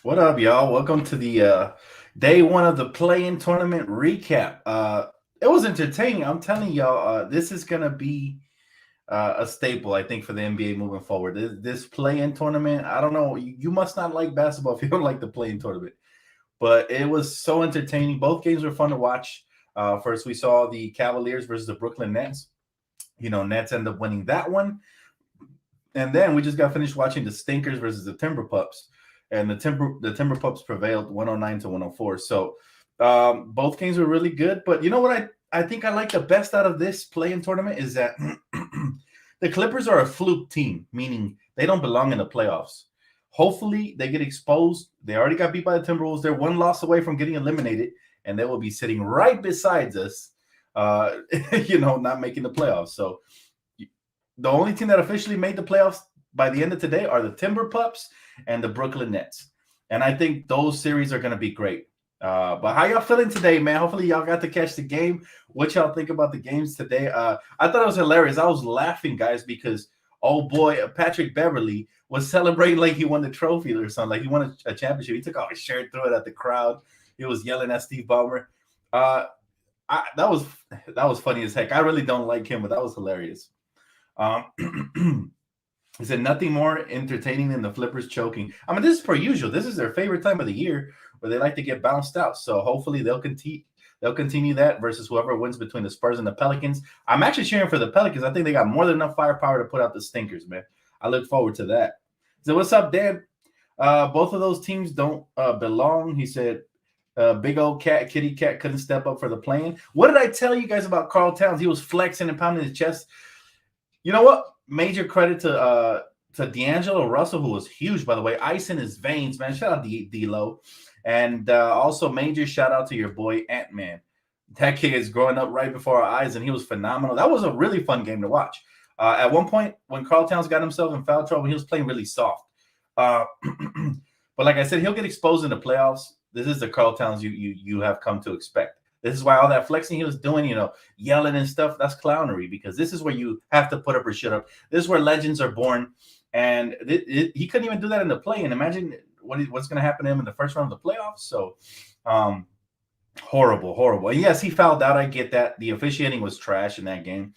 What up, y'all? Welcome to the day one of the play-in tournament recap. It was entertaining. I'm telling y'all, this is gonna be a staple, I think, for the NBA moving forward. This play-in tournament, I don't know. You must not like basketball if you don't like the play-in tournament, but it was so entertaining. Both games were fun to watch. First, we saw the Cavaliers versus the Brooklyn Nets. Nets end up winning that one, and then we just got finished watching the Stinkers versus the Timber Pups, and the Timber Pups prevailed 109 to 104. So both games were really good. But you know what I think I like the best out of this play-in tournament is that the Clippers are a fluke team, meaning they don't belong in the playoffs. Hopefully they get exposed. They already got beat by the Timberwolves. They're one loss away from getting eliminated, and they will be sitting right beside us, not making the playoffs. So the only team that officially made the playoffs by the end of today are the Timber Pups and the Brooklyn Nets. And I think those series are going to be great. But how y'all feeling today, man? Hopefully y'all got to catch the game. What y'all think about the games today? I thought it was hilarious. I was laughing, guys, because oh boy, Patrick Beverly was celebrating like he won the trophy or something. Like he won a championship. He took off his shirt, threw it at the crowd. He was yelling at Steve Ballmer. That was funny as heck. I really don't like him, but that was hilarious. He said nothing more entertaining than the Flippers choking. I mean, this is per usual. This is their favorite time of the year where they like to get bounced out. So hopefully they'll continue that versus whoever wins between the Spurs and the Pelicans. I'm actually cheering for the Pelicans. I think they got more than enough firepower to put out the Stinkers, man. I look forward to that. So what's up, Dan? Both of those teams don't belong. He said big old kitty cat couldn't step up for the play-in. What did I tell you guys about Karl Towns? He was flexing and pounding his chest. You know what? Major credit to D'Angelo Russell, who was huge, by the way. Ice in his veins, man. Shout out to D-Lo. And also major shout out to your boy Ant-Man. That kid is growing up right before our eyes, and he was phenomenal. That was a really fun game to watch. At one point, when Karl Towns got himself in foul trouble, he was playing really soft. But like I said, he'll get exposed in the playoffs. This is the Karl Towns you have come to expect. This is why all that flexing he was doing, yelling and stuff, that's clownery, because this is where you have to put up or shut up. This is where legends are born. And he couldn't even do that in the play. And imagine what's going to happen to him in the first round of the playoffs. So horrible. And yes, he fouled out. I get that. The officiating was trash in that game.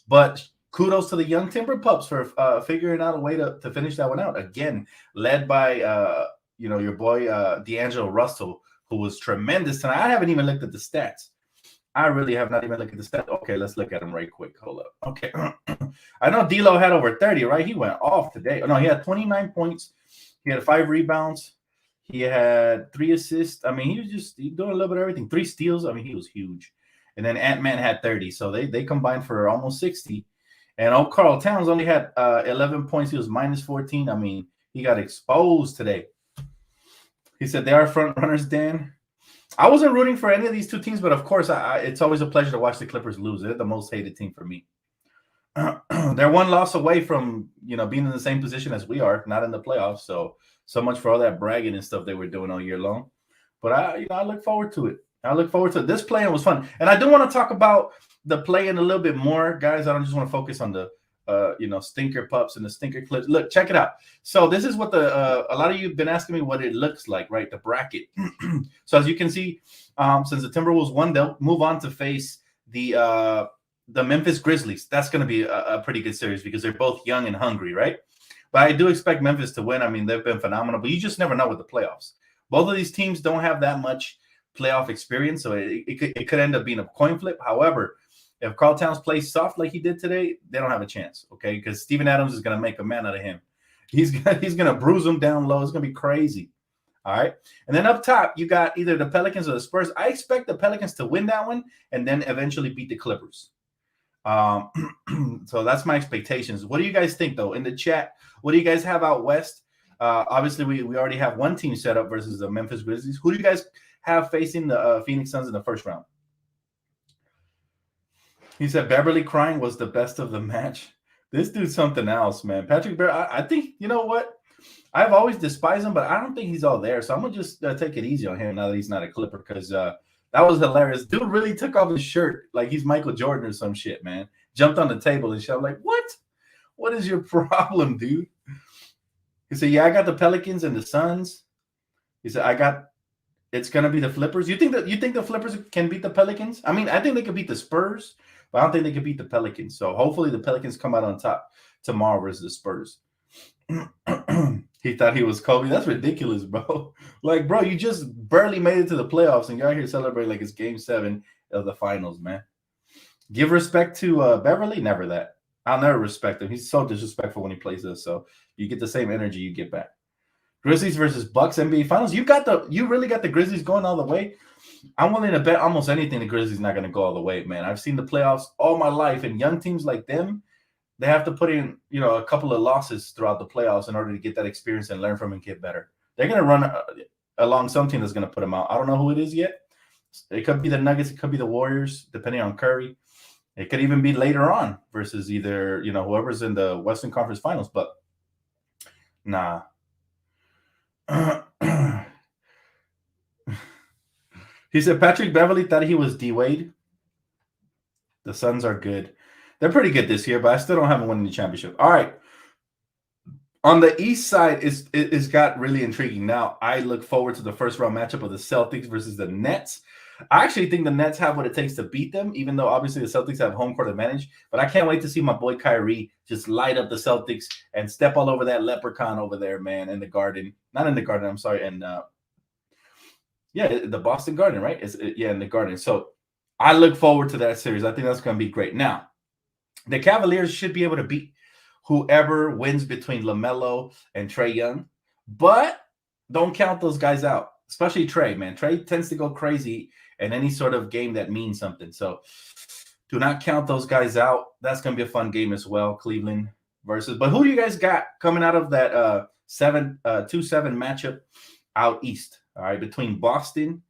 But kudos to the young Timber Pups for figuring out a way to finish that one out. Again, led by, your boy D'Angelo Russell, who was tremendous tonight. I haven't even looked at the stats. I really have not even looked at the stats. Okay, let's look at them right quick. Hold up. Okay. I know D'Lo had over 30, right? He went off today. No, he had 29 points. He had 5 rebounds. He had 3 assists. I mean, he was just doing a little bit of everything. 3 steals. I mean, he was huge. And then Ant-Man had 30. So they combined for almost 60. And Karl Towns only had 11 points. He was minus 14. I mean, he got exposed today. He said they are front runners, Dan. I wasn't rooting for any of these two teams, but of course, it's always a pleasure to watch the Clippers lose. They're the most hated team for me. They're one loss away from being in the same position as we are, not in the playoffs. So much for all that bragging and stuff they were doing all year long. But I look forward to it. This play-in was fun, and I do want to talk about the play-in a little bit more, guys. I don't just want to focus on the Stinker Pups and the Stinker Clips. Look, check it out. So this is what a lot of you have been asking me what it looks like, right? The bracket. So as you can see, since the Timberwolves won, they'll move on to face the Memphis Grizzlies. That's going to be a pretty good series because they're both young and hungry, right? But I do expect Memphis to win. I mean, they've been phenomenal, but you just never know with the playoffs. Both of these teams don't have that much playoff experience, so it could end up being a coin flip. However, if Karl Towns plays soft like he did today, they don't have a chance, okay? Because Steven Adams is going to make a man out of him. He's going to bruise him down low. It's going to be crazy, all right? And then up top, you got either the Pelicans or the Spurs. I expect the Pelicans to win that one and then eventually beat the Clippers. So that's my expectations. What do you guys think, though? In the chat, what do you guys have out west? Obviously, we already have one team set up versus the Memphis Grizzlies. Who do you guys have facing the Phoenix Suns in the first round? He said Beverly crying was the best of the match. This dude's something else, man. Patrick Beverly, I think, you know what? I've always despised him, but I don't think he's all there. So I'm going to just take it easy on him now that he's not a Clipper because that was hilarious. Dude really took off his shirt like he's Michael Jordan or some shit, man. Jumped on the table and shit. I'm like, what? What is your problem, dude? He said, yeah, I got the Pelicans and the Suns. He said, it's gonna be the Flippers. You think the Flippers can beat the Pelicans? I mean, I think they could beat the Spurs, but I don't think they could beat the Pelicans. So hopefully the Pelicans come out on top tomorrow versus the Spurs. He thought he was Kobe. That's ridiculous, bro. Like, bro, you just barely made it to the playoffs and you're out here celebrating like it's game 7 of the finals, man. Give respect to Beverly? Never that. I'll never respect him. He's so disrespectful when he plays us. So you get the same energy you get back. Grizzlies versus Bucks NBA Finals. You really got the Grizzlies going all the way. I'm willing to bet almost anything the Grizzlies not going to go all the way, man. I've seen the playoffs all my life, and young teams like them, they have to put in, a couple of losses throughout the playoffs in order to get that experience and learn from and get better. They're going to run along some team that's going to put them out. I don't know who it is yet. It could be the Nuggets. It could be the Warriors, depending on Curry. It could even be later on versus either, whoever's in the Western Conference Finals. But nah. He said Patrick Beverly thought he was D-Wade. The Suns are good. They're pretty good this year, but I still don't have them winning the championship. All right. On the East side, it's got really intriguing. Now, I look forward to the first round matchup of the Celtics versus the Nets. I actually think the Nets have what it takes to beat them, even though obviously the Celtics have home court advantage. But I can't wait to see my boy Kyrie just light up the Celtics and step all over that leprechaun over there, man, in the Garden. Not in the Garden, I'm sorry. And the Boston Garden, right? In the Garden. So I look forward to that series. I think that's going to be great. Now, the Cavaliers should be able to beat whoever wins between LaMelo and Trae Young. But don't count those guys out, especially Trae, man. Trae tends to go crazy in any sort of game that means something. So do not count those guys out. That's going to be a fun game as well, Cleveland versus. But who do you guys got coming out of that 2-7 matchup out east? All right, between Boston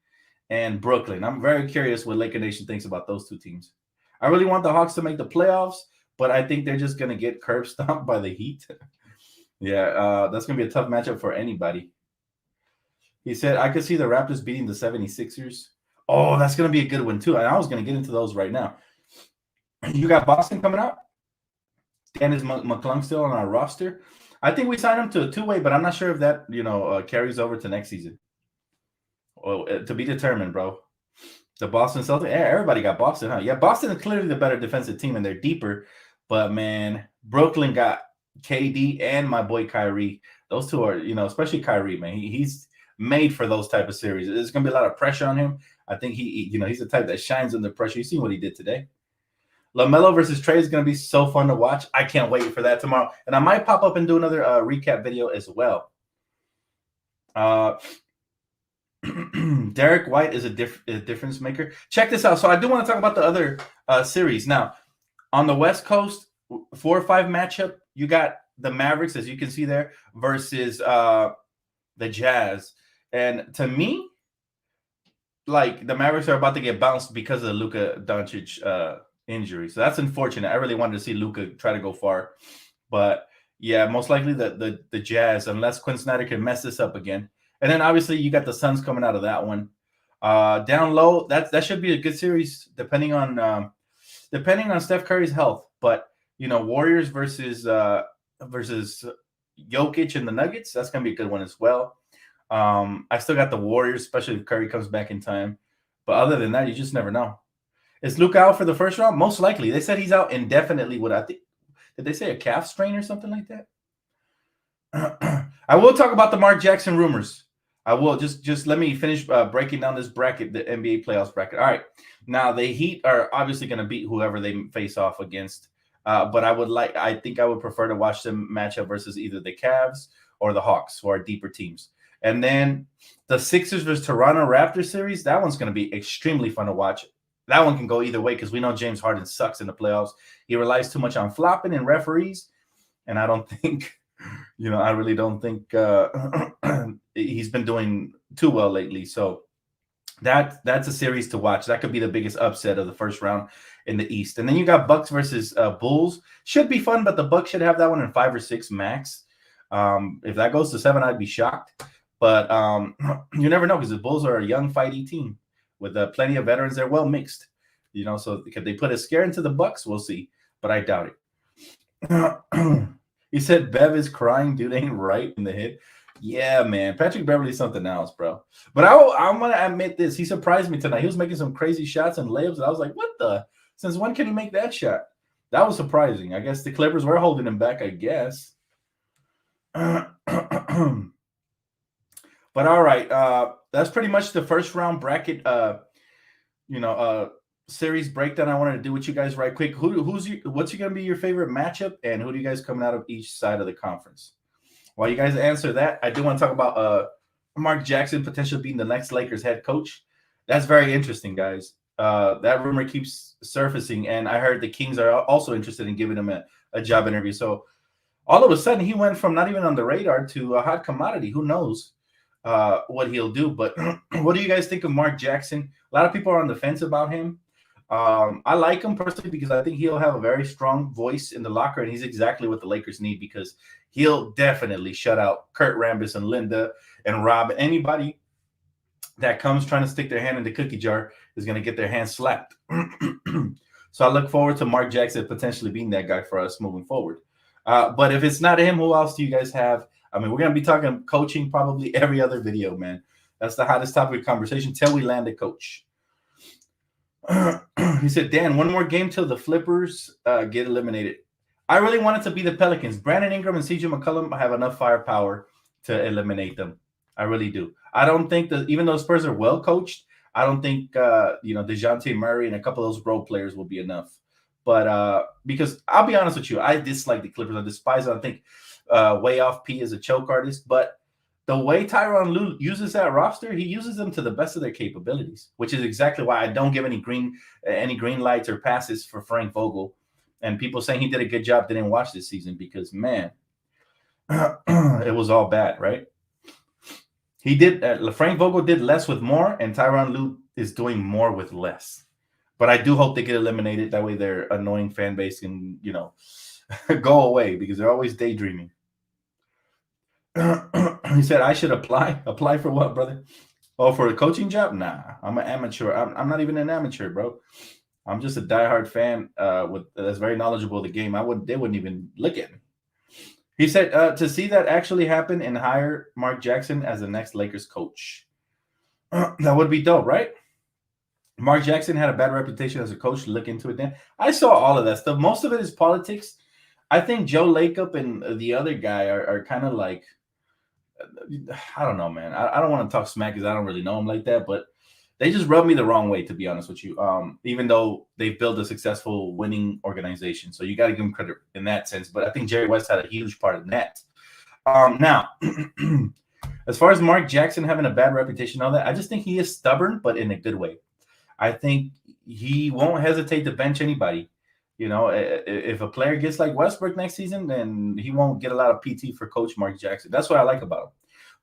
and Brooklyn. I'm very curious what Laker Nation thinks about those two teams. I really want the Hawks to make the playoffs, but I think they're just going to get curb stomped by the Heat. That's going to be a tough matchup for anybody. He said, I could see the Raptors beating the 76ers. Oh, that's going to be a good one, too. And I was going to get into those right now. You got Boston coming out. Dennis McClung still on our roster. I think we signed him to a two-way, but I'm not sure if that, carries over to next season. Well, to be determined, bro. The Boston Celtics, everybody got Boston, huh? Yeah, Boston is clearly the better defensive team, and they're deeper. But, man, Brooklyn got KD and my boy Kyrie. Those two are, especially Kyrie, man. He's made for those type of series. There's going to be a lot of pressure on him. I think he's the type that shines under pressure. You see what he did today. LaMelo versus Trae is going to be so fun to watch. I can't wait for that tomorrow. And I might pop up and do another recap video as well. Derek White is a difference maker. Check this out. So I do want to talk about the other series. Now, on the West Coast, 4-5 matchup, you got the Mavericks, as you can see there, versus the Jazz. And to me, like, the Mavericks are about to get bounced because of the Luka Doncic injury. So that's unfortunate. I really wanted to see Luka try to go far. But, yeah, most likely the Jazz, unless Quinn Snyder can mess this up again. And then obviously you got the Suns coming out of that one. Down low, that should be a good series depending on Steph Curry's health. But Warriors versus Jokic and the Nuggets, that's gonna be a good one as well. I still got the Warriors, especially if Curry comes back in time. But other than that, you just never know. Is Luka out for the first round? Most likely. They said he's out indefinitely with, I think, did they say a calf strain or something like that? I will talk about the Mark Jackson rumors. I will just let me finish breaking down this bracket, the NBA playoffs bracket. All right. Now the Heat are obviously going to beat whoever they face off against. But I think I would prefer to watch them match up versus either the Cavs or the Hawks, who are deeper teams. And then the Sixers versus Toronto Raptors series, that one's going to be extremely fun to watch. That one can go either way because we know James Harden sucks in the playoffs. He relies too much on flopping and referees. And I don't think, I really don't think he's been doing too well lately. So that's a series to watch. That could be the biggest upset of the first round in the East. And then you got Bucks versus Bulls. Should be fun, but the Bucks should have that one in 5 or 6 max. If that goes to 7, I'd be shocked. But you never know because the Bulls are a young, fighty team with plenty of veterans. They're well mixed. So could they put a scare into the Bucks? We'll see. But I doubt it. He said Bev is crying. Dude ain't right in the head. Yeah, man. Patrick Beverly's something else, bro. But I'm gonna admit this. He surprised me tonight. He was making some crazy shots and layups, and I was like, what the? Since when can he make that shot? That was surprising. I guess the Clippers were holding him back, I guess. But all right. That's pretty much the first round bracket series breakdown I wanted to do with you guys right quick. What's gonna be your favorite matchup, and who do you guys coming out of each side of the conference? While you guys answer that, I do want to talk about Mark Jackson potentially being the next Lakers head coach. That's very interesting, guys. That rumor keeps surfacing, and I heard the Kings are also interested in giving him a job interview. So all of a sudden, he went from not even on the radar to a hot commodity. Who knows what he'll do? But what do you guys think of Mark Jackson? A lot of people are on the fence about him. I like him personally because I think he'll have a very strong voice in the locker, and he's exactly what the Lakers need because he'll definitely shut out Kurt Rambis and Linda and Rob. Anybody that comes trying to stick their hand in the cookie jar is going to get their hand slapped. So I look forward to Mark Jackson potentially being that guy for us moving forward. But if it's not him, who else do you guys have? I mean, we're going to be talking coaching probably every other video, man. That's the hottest topic of conversation till we land a coach. He said, Dan, one more game till the Flippers get eliminated. I really want it to be the Pelicans. Brandon Ingram and CJ McCollum have enough firepower to eliminate them. I really do. I don't think that even though Spurs are well coached, I don't think DeJounte Murray and a couple of those role players will be enough. But because I'll be honest with you, I dislike the Clippers. I despise it. I think Way Off P is a choke artist, but the way Tyronn Lue uses that roster, he uses them to the best of their capabilities, which is exactly why I don't give any green lights or passes for Frank Vogel. And people saying he did a good job didn't watch this season because, man, it was all bad, right? He did. Frank Vogel did less with more, and Tyronn Lue is doing more with less. But I do hope they get eliminated. That way their annoying fan base can, go away because they're always daydreaming. He said, I should apply. Apply for what, brother? Oh, for a coaching job? Nah, I'm an amateur. I'm not even an amateur, bro. I'm just a diehard fan that's very knowledgeable of the game. They wouldn't even look at me. He said to see that actually happen and hire Mark Jackson as the next Lakers coach. That would be dope, right? Mark Jackson had a bad reputation as a coach. Look into it then. I saw all of that stuff. Most of it is politics. I think Joe Lacob and the other guy are kind of like, I don't know, man. I don't want to talk smack because I don't really know him like that, but they just rub me the wrong way, to be honest with you. Even though they've built a successful winning organization. So you got to give them credit in that sense. But I think Jerry West had a huge part in that. Now, as far as Mark Jackson having a bad reputation and all that, I just think he is stubborn, but in a good way. I think he won't hesitate to bench anybody. If a player gets like Westbrook next season, then he won't get a lot of PT for Coach Mark Jackson. That's what I like about him.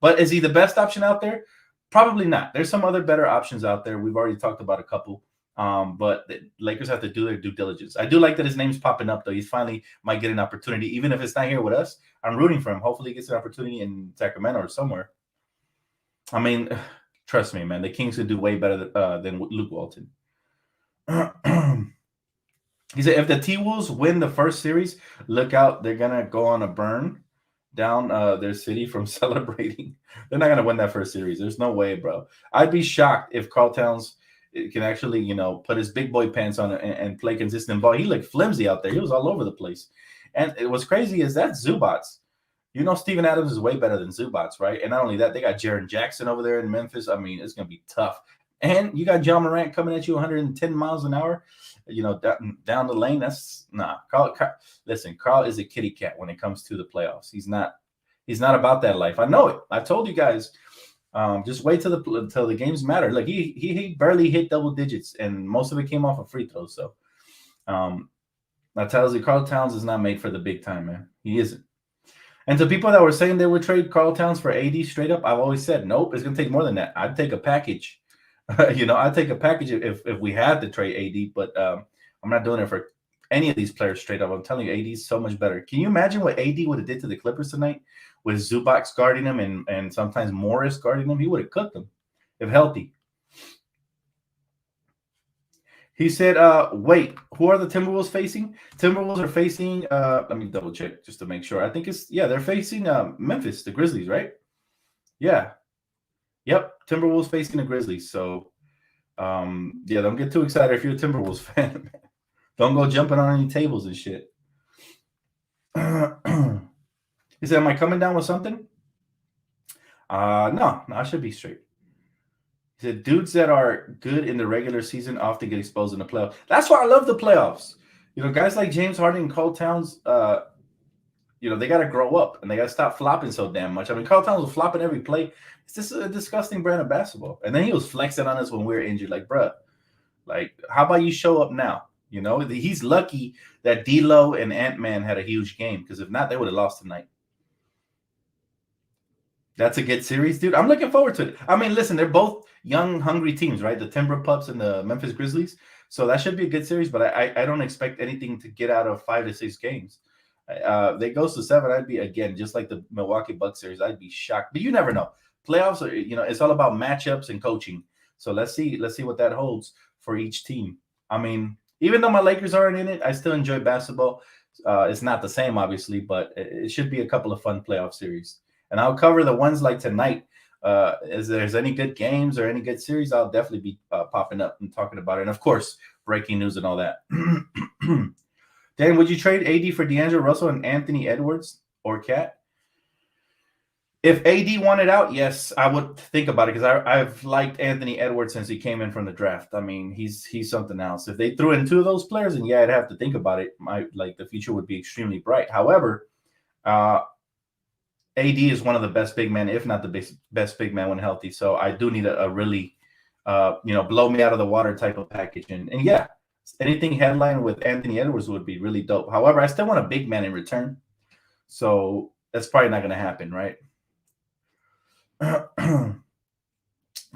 But is he the best option out there? Probably not. There's some other better options out there. We've already talked about a couple. But the Lakers have to do their due diligence. I do like that his name's popping up, though. He finally might get an opportunity. Even if it's not here with us, I'm rooting for him. Hopefully he gets an opportunity in Sacramento or somewhere. I mean, trust me, man. The Kings could do way better than Luke Walton. He said, if the T-Wolves win the first series, look out. They're going to go on a burn down their city from celebrating. They're not going to win that first series. There's no way, bro. I'd be shocked if Karl Towns can actually, put his big boy pants on and play consistent ball. He looked flimsy out there. He was all over the place. And what's crazy is that Zubats. Steven Adams is way better than Zubats, right? And not only that, they got Jaren Jackson over there in Memphis. I mean, it's going to be tough. And you got John Morant coming at you 110 miles an hour, down the lane. That's Karl, listen, Karl is a kitty cat when it comes to the playoffs. He's not about that life. I know it. I've told you guys. Just wait till the games matter. Like he barely hit double digits, and most of it came off of free throws. So, that tells you Karl Towns is not made for the big time, man. He isn't. And to people that were saying they would trade Karl Towns for AD straight up, I've always said, nope, it's going to take more than that. I'd take a package. I'd take a package if we had to trade AD, but I'm not doing it for any of these players straight up. I'm telling you, AD is so much better. Can you imagine what AD would have did to the Clippers tonight with Zubac guarding him and sometimes Morris guarding him? He would have cooked them if healthy. He said, wait, who are the Timberwolves facing? Timberwolves are facing, let me double check just to make sure. I think they're facing Memphis, the Grizzlies, right? Yeah. Yep. Timberwolves facing the Grizzlies. So, yeah, don't get too excited if you're a Timberwolves fan. Don't go jumping on any tables and shit. He said, "Am I coming down with something?" No, I should be straight. He said, "Dudes that are good in the regular season often get exposed in the playoffs." That's why I love the playoffs. You know, guys like James Harden and Karl Towns, you know, they got to grow up and they got to stop flopping so damn much. I mean, Karl Towns was flopping every play. It's just a disgusting brand of basketball. And then he was flexing on us when we were injured. Like, bruh, like, how about you show up now? You know, he's lucky that D'Lo and Ant-Man had a huge game, because if not, they would have lost tonight. That's a good series, dude. I'm looking forward to it. I mean, listen, they're both young, hungry teams, right? The Timber Pups and the Memphis Grizzlies. So that should be a good series, but I don't expect anything to get out of 5 to 6 games. They goes to 7, I'd be, again, just like the Milwaukee Bucks series, I'd be shocked. But you never know. Playoffs are, you know, it's all about matchups and coaching. So let's see what that holds for each team. I mean, even though my Lakers aren't in it, I still enjoy basketball. It's not the same, obviously, but it should be a couple of fun playoff series. And I'll cover the ones like tonight. If there's any good games or any good series, I'll definitely be popping up and talking about it. And of course, breaking news and all that. Dan, would you trade AD for D'Angelo Russell and Anthony Edwards or Cat? If AD wanted out, yes, I would think about it, because I've liked Anthony Edwards since he came in from the draft. I mean, he's something else. If they threw in 2 of those players, then yeah, I'd have to think about it. The future would be extremely bright. However, AD is one of the best big men, if not the best big man when healthy. So I do need a really, blow me out of the water type of package. And yeah, anything headline with Anthony Edwards would be really dope. However, I still want a big man in return. So that's probably not going to happen, right?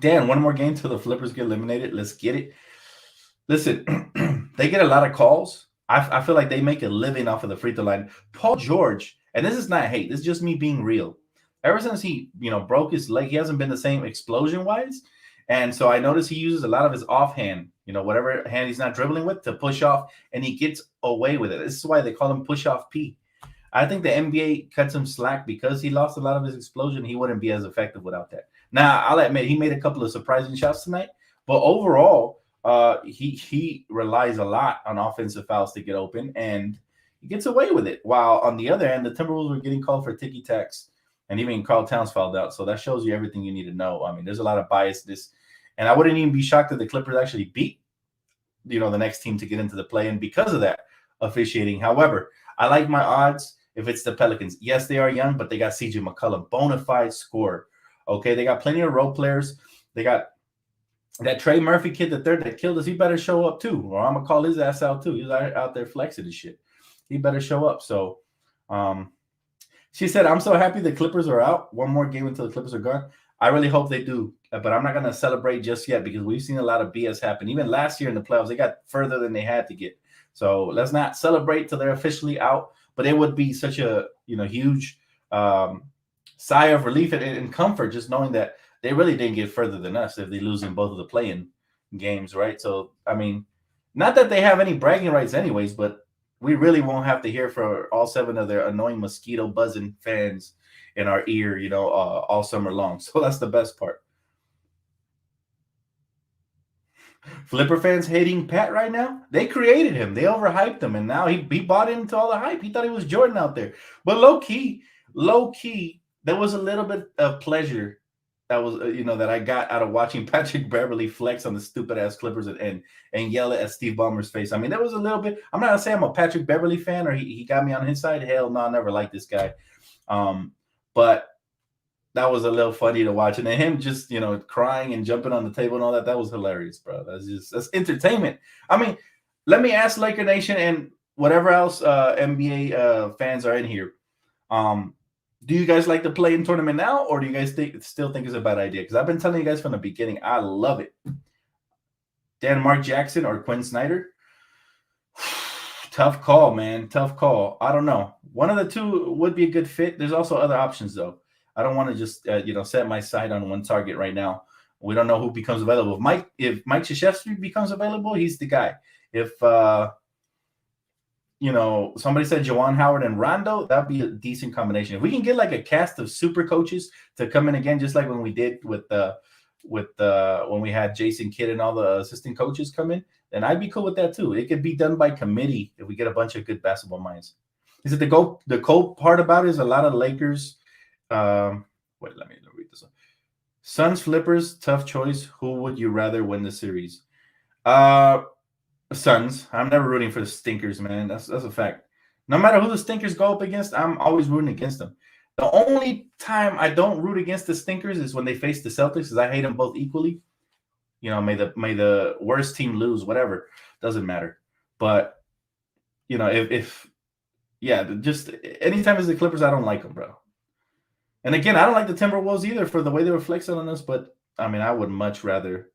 Dan, one more game till the Flippers get eliminated. Let's get it. Listen, they get a lot of calls. I feel like they make a living off of the free throw line. Paul George, and this is not hate, this is just me being real. Ever since he, broke his leg, he hasn't been the same explosion-wise. And so I notice he uses a lot of his offhand, whatever hand he's not dribbling with, to push off, and he gets away with it. This is why they call him push-off P. I think the NBA cuts him slack because he lost a lot of his explosion. He wouldn't be as effective without that. Now, I'll admit, he made a couple of surprising shots tonight, but overall, he relies a lot on offensive fouls to get open, and he gets away with it. While on the other end, the Timberwolves were getting called for ticky-tacks, and even Karl Towns fouled out. So that shows you everything you need to know. I mean, there's a lot of biasness, and I wouldn't even be shocked if the Clippers actually beat, the next team to get into the play-in because of that officiating. However, I like my odds if it's the Pelicans. Yes, they are young, but they got CJ McCollum, bona fide scorer. Okay, they got plenty of role players. They got that Trey Murphy kid, the third that killed us. He better show up too, or I'm gonna call his ass out too. He's out there flexing and shit. He better show up. So, she said, "I'm so happy the Clippers are out. One more game until the Clippers are gone. I really hope they do, but I'm not gonna celebrate just yet because we've seen a lot of BS happen. Even last year in the playoffs, they got further than they had to get. So let's not celebrate till they're officially out. But it would be such a huge sigh of relief and comfort just knowing that they really didn't get further than us if they lose in both of the play-in games, right? So, I mean, not that they have any bragging rights anyways, but we really won't have to hear for all 7 of their annoying mosquito buzzing fans in our ear, all summer long. So that's the best part. Flipper fans hating Pat right now. They created him. They overhyped him, and now he bought into all the hype. He thought he was Jordan out there. But low key, there was a little bit of pleasure that was, that I got out of watching Patrick Beverley flex on the stupid ass Clippers and yell at Steve Ballmer's face. I mean, there was a little bit. I'm not gonna say I'm a Patrick Beverley fan or he got me on his side. Hell no, I never liked this guy. But that was a little funny to watch. And then him just, crying and jumping on the table and all that. That was hilarious, bro. That's entertainment. I mean, let me ask Laker Nation and whatever else NBA fans are in here. Do you guys like the play-in tournament now, or do you guys still think it's a bad idea? Because I've been telling you guys from the beginning, I love it. Dan Mark Jackson or Quinn Snyder? Tough call, man. Tough call. I don't know. One of the two would be a good fit. There's also other options, though. I don't want to just set my sight on one target right now. We don't know who becomes available. If Mike Krzyzewski becomes available, he's the guy. If somebody said Juwan Howard and Rondo, that'd be a decent combination. If we can get like a cast of super coaches to come in again, just like when we did with when we had Jason Kidd and all the assistant coaches come in, then I'd be cool with that too. It could be done by committee if we get a bunch of good basketball minds. Is it the cool part about it is a lot of Lakers. Wait, let me read this one. Suns Flippers, tough choice. Who would you rather win the series? Suns. I'm never rooting for the stinkers, man. That's a fact. No matter who the stinkers go up against, I'm always rooting against them. The only time I don't root against the stinkers is when they face the Celtics, because I hate them both equally. May the worst team lose, whatever. Doesn't matter. But if just anytime it's the Clippers, I don't like them, bro. And again, I don't like the Timberwolves either for the way they were flexing on us. But I mean, I would much rather,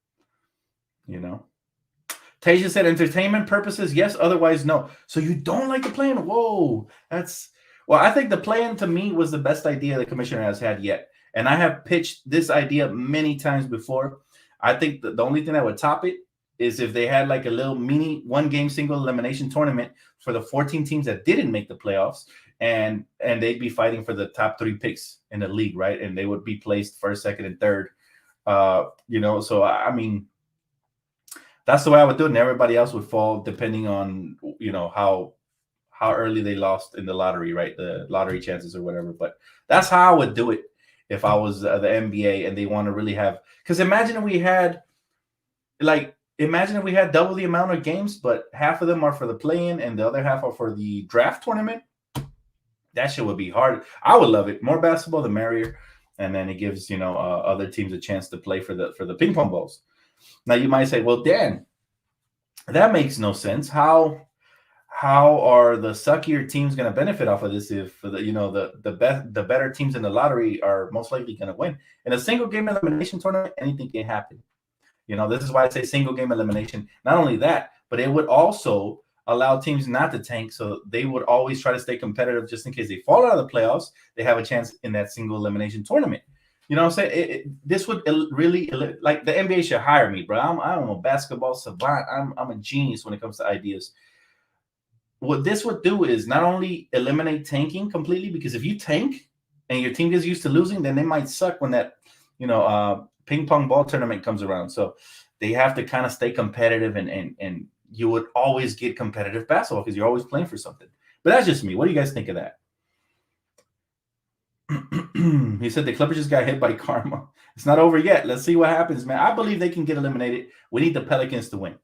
Tasia said entertainment purposes, yes, otherwise no. So you don't like the play-in? Whoa. I think the play-in to me was the best idea the commissioner has had yet. And I have pitched this idea many times before. I think the only thing that would top it is if they had like a little mini one-game single elimination tournament for the 14 teams that didn't make the playoffs, and they'd be fighting for the top 3 picks in the league, right? And they would be placed first, second, and third. So I mean, that's the way I would do it, and everybody else would fall depending on how early they lost in the lottery, right? The lottery chances or whatever. But that's how I would do it if I was the NBA and they want to really have. Because imagine if we had double the amount of games, but half of them are for the play-in and the other half are for the draft tournament. That shit would be hard. I would love it. More basketball, the merrier. And then it gives other teams a chance to play for the ping pong balls. Now you might say, well, Dan, that makes no sense. How are the suckier teams going to benefit off of this if the better teams in the lottery are most likely going to win? In a single game elimination tournament, anything can happen. This is why I say single game elimination. Not only that, but it would also allow teams not to tank, so they would always try to stay competitive just in case they fall out of the playoffs. They have a chance in that single elimination tournament. You know what I'm saying? This would really, like, the NBA should hire me, bro. I'm a basketball savant. I'm a genius when it comes to ideas. What this would do is not only eliminate tanking completely, because if you tank and your team gets used to losing, then they might suck when that, ping pong ball tournament comes around. So they have to kind of stay competitive, and you would always get competitive basketball because you're always playing for something. But that's just me. What do you guys think of that? He said the Clippers just got hit by karma. It's not over yet. Let's see what happens, man. I believe they can get eliminated. We need the Pelicans to win.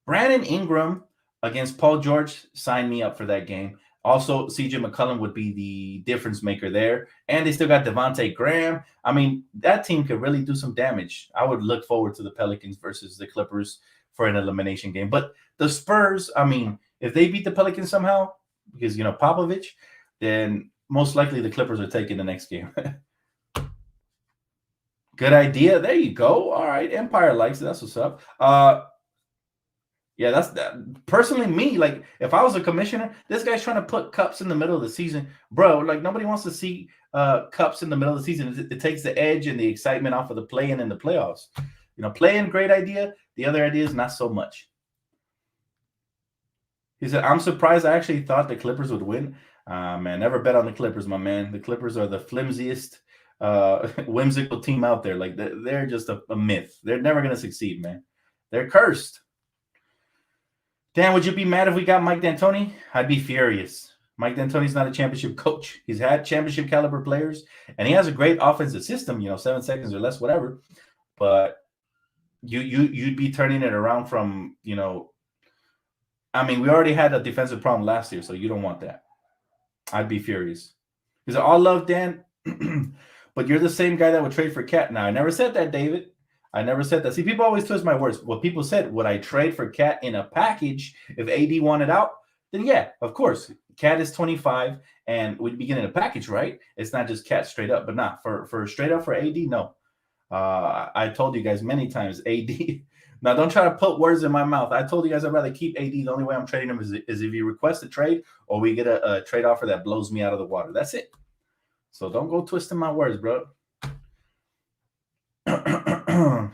Brandon Ingram against Paul George, sign me up for that game. Also, CJ McCollum would be the difference maker there. And they still got Devontae Graham. I mean, that team could really do some damage. I would look forward to the Pelicans versus the Clippers for an elimination game. But the Spurs, I mean, if they beat the Pelicans somehow, because, Popovich, then most likely the Clippers are taking the next game. Good idea. There you go. All right. Empire likes it. That's what's up. Yeah, that's that. Personally, me, like, if I was a commissioner, this guy's trying to put cups in the middle of the season. Bro, like, nobody wants to see cups in the middle of the season. It takes the edge and the excitement off of the play-in and the playoffs. Play-in, great idea. The other ideas, not so much. He said, I'm surprised. I actually thought the Clippers would win. Man, never bet on the Clippers, my man. The Clippers are the flimsiest, whimsical team out there. Like, they're just a myth. They're never going to succeed, man. They're cursed. Dan, would you be mad if we got Mike D'Antoni? I'd be furious. Mike D'Antoni's not a championship coach. He's had championship caliber players, and he has a great offensive system, 7 seconds or less, whatever. But you'd be turning it around from, I mean, we already had a defensive problem last year, so you don't want that. I'd be furious. He said, all love, Dan, but you're the same guy that would trade for Cat. Now, I never said that, David. I never said that. See, people always twist my words. What people said, would I trade for Cat in a package if AD wanted out? Then yeah, of course. Cat is 25, and we'd be getting a package, right? It's not just Cat straight up, but not for straight up for AD. No, I told you guys many times, AD. Now, don't try to put words in my mouth. I told you guys I'd rather keep AD. The only way I'm trading him is if you request a trade or we get a trade offer that blows me out of the water. That's it. So don't go twisting my words, bro.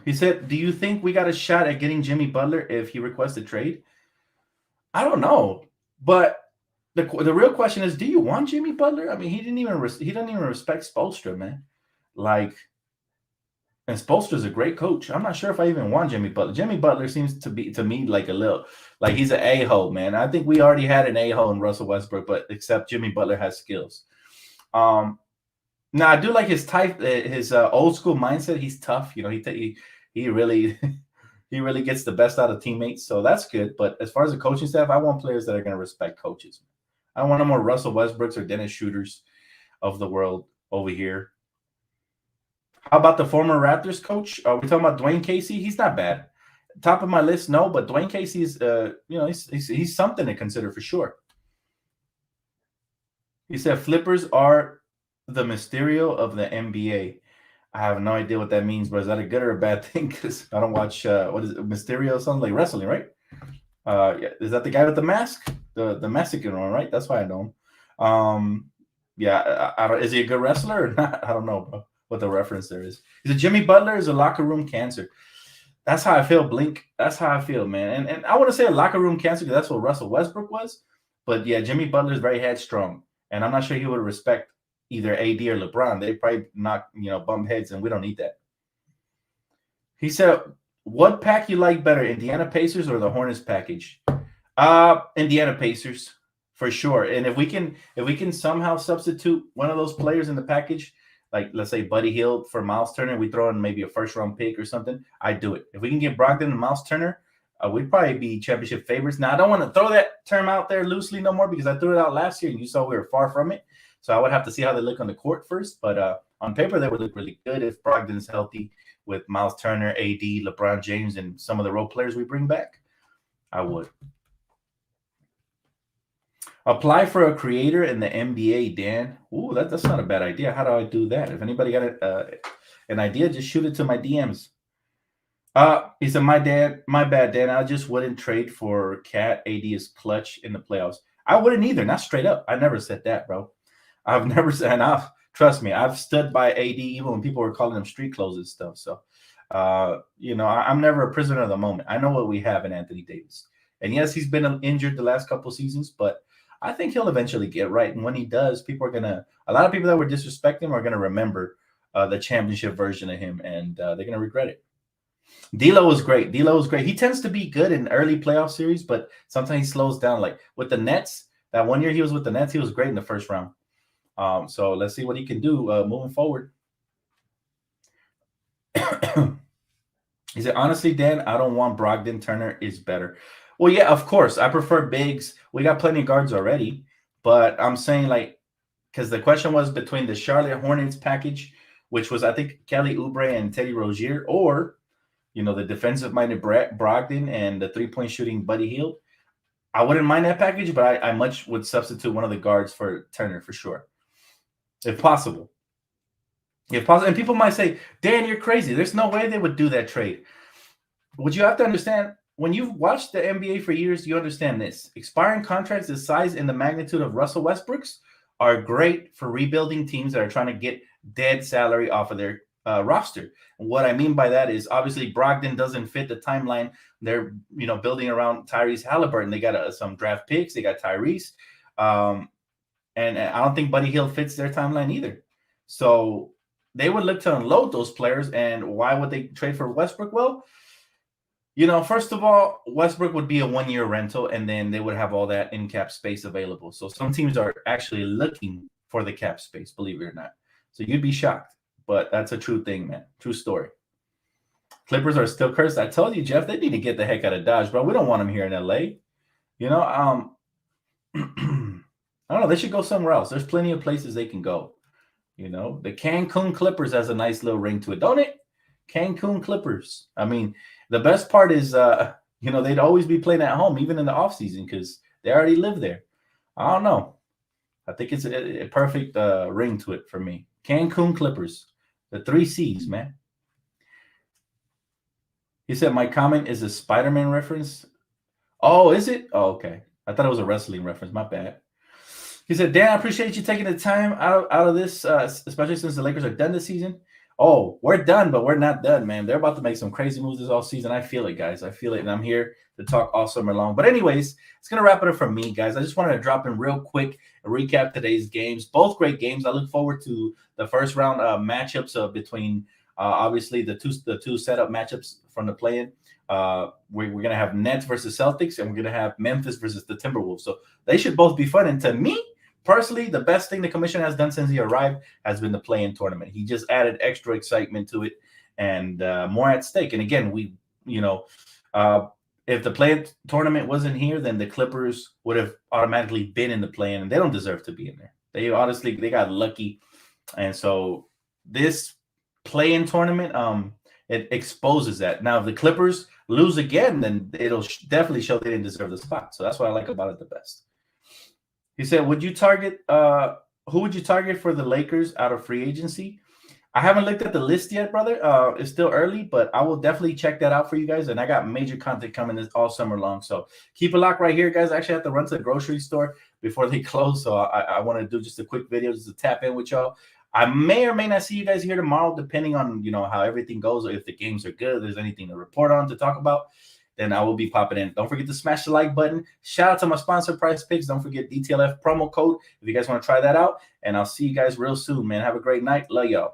He said, do you think we got a shot at getting Jimmy Butler if he requests a trade? I don't know. But the real question is, do you want Jimmy Butler? I mean, he doesn't even respect Spoelstra, man. Like, and Spoelstra's a great coach. I'm not sure if I even want Jimmy Butler. Jimmy Butler seems to be, to me, like a little, like he's an a-hole, man. I think we already had an a-hole in Russell Westbrook, but except Jimmy Butler has skills. Now I do like his type, his old school mindset. He's tough, you know. He really he really gets the best out of teammates, so that's good. But as far as the coaching staff, I want players that are going to respect coaches. I don't want no more Russell Westbrooks or Dennis Schroeders of the world over here. How about the former Raptors coach? Are we talking about Dwayne Casey? He's not bad. Top of my list, no, but Dwayne Casey is, he's something to consider for sure. He said flippers are the Mysterio of the NBA. I have no idea what that means, but is that a good or a bad thing? Because I don't watch, what is it, Mysterio? Sounds like wrestling, right? Yeah, is that the guy with the mask? The Mexican one, right? That's why I know him. Yeah, I don't, is he a good wrestler or not? I don't know, bro, what the reference there is. Is it Jimmy Butler? Is a locker room cancer? That's how I feel, Blink. That's how I feel, man. And I want to say a locker room cancer because that's what Russell Westbrook was. But yeah, Jimmy Butler is very headstrong, and I'm not sure he would respect either AD or LeBron. They probably not, bump heads, and we don't need that. He said, "What pack you like better, Indiana Pacers or the Hornets package?" Indiana Pacers for sure. And if we can somehow substitute one of those players in the package, like let's say Buddy Hield for Miles Turner, we throw in maybe a first-round pick or something, I'd do it. If we can get Brogdon and Miles Turner, we'd probably be championship favorites. Now, I don't want to throw that term out there loosely no more because I threw it out last year and you saw we were far from it. So I would have to see how they look on the court first. But on paper, they would look really good if Brogdon's healthy with Miles Turner, AD, LeBron James, and some of the role players we bring back. I would. Apply for a creator in the NBA, Dan. Ooh, that's not a bad idea. How do I do that? If anybody got an idea, just shoot it to my DMs. He said, my bad, Dan. I just wouldn't trade for Cat. AD is clutch in the playoffs. I wouldn't either. Not straight up. I never said that, bro. I've never said, and trust me, I've stood by AD even when people were calling him street clothes and stuff. So, I'm never a prisoner of the moment. I know what we have in Anthony Davis. And yes, he's been injured the last couple seasons, but I think he'll eventually get right. And when he does, a lot of people that were disrespecting him are going to remember the championship version of him, and they're going to regret it. D'Lo was great. He tends to be good in early playoff series, but sometimes he slows down. Like with the Nets, that one year he was with the Nets, he was great in the first round. So let's see what he can do moving forward. He said, honestly, Dan, I don't want Brogdon. Turner is better. Well, yeah, of course. I prefer bigs. We got plenty of guards already. But I'm saying, like, because the question was between the Charlotte Hornets package, which was, I think, Kelly Oubre and Teddy Rozier, or, the defensive-minded Brogdon and the three-point shooting Buddy Hield. I wouldn't mind that package, but I much would substitute one of the guards for Turner for sure, if possible. If possible. And people might say, Dan, you're crazy. There's no way they would do that trade. What you have to understand, when you've watched the NBA for years, you understand this. Expiring contracts the size and the magnitude of Russell Westbrook's are great for rebuilding teams that are trying to get dead salary off of their roster. And what I mean by that is obviously Brogdon doesn't fit the timeline. They're building around Tyrese Halliburton. They got some draft picks. They got Tyrese. And I don't think Buddy Hield fits their timeline either. So they would look to unload those players. And why would they trade for Westbrook? Well, first of all, Westbrook would be a one-year rental, and then they would have all that in-cap space available. So some teams are actually looking for the cap space, believe it or not. So you'd be shocked, but that's a true thing, man. True story. Clippers are still cursed. I told you, Jeff, they need to get the heck out of Dodge, bro. We don't want them here in LA. I don't know. They should go somewhere else. There's plenty of places they can go. The Cancun Clippers has a nice little ring to it, don't it? Cancun Clippers. I mean, the best part is, they'd always be playing at home, even in the offseason, because they already live there. I don't know. I think it's a perfect ring to it for me. Cancun Clippers. The 3 C's, man. He said, my comment is a Spider-Man reference. Oh, is it? Oh, okay. I thought it was a wrestling reference. My bad. He said, Dan, I appreciate you taking the time out of this, especially since the Lakers are done this season. Oh, we're done, but we're not done, man. They're about to make some crazy moves this all season. I feel it, guys. I feel it, and I'm here to talk all summer long. But anyways, it's gonna wrap it up from me, guys. I just wanted to drop in real quick and recap today's games. Both great games. I look forward to the first round matchups between obviously the two setup matchups from the play-in. We're gonna have Nets versus Celtics, and we're gonna have Memphis versus the Timberwolves. So they should both be fun. And to me, personally, the best thing the commissioner has done since he arrived has been the play-in tournament. He just added extra excitement to it and more at stake. And again, you know, uh, if the play-in tournament wasn't here, then the Clippers would have automatically been in the play-in, and they don't deserve to be in there. They got lucky, and so this play-in tournament, it exposes that. Now, if the Clippers lose again, then it'll definitely show they didn't deserve the spot. So that's what I like about it the best. He said, "Would you target? Who would you target for the Lakers out of free agency?" I haven't looked at the list yet, brother. It's still early, but I will definitely check that out for you guys. And I got major content coming this all summer long, so keep it locked right here, guys. I actually have to run to the grocery store before they close, so I want to do just a quick video just to tap in with y'all. I may or may not see you guys here tomorrow, depending on how everything goes, or if the games are good, if there's anything to report on to talk about. Then I will be popping in. Don't forget to smash the like button. Shout out to my sponsor, Price Picks. Don't forget DTLF promo code if you guys want to try that out. And I'll see you guys real soon, man. Have a great night. Love y'all.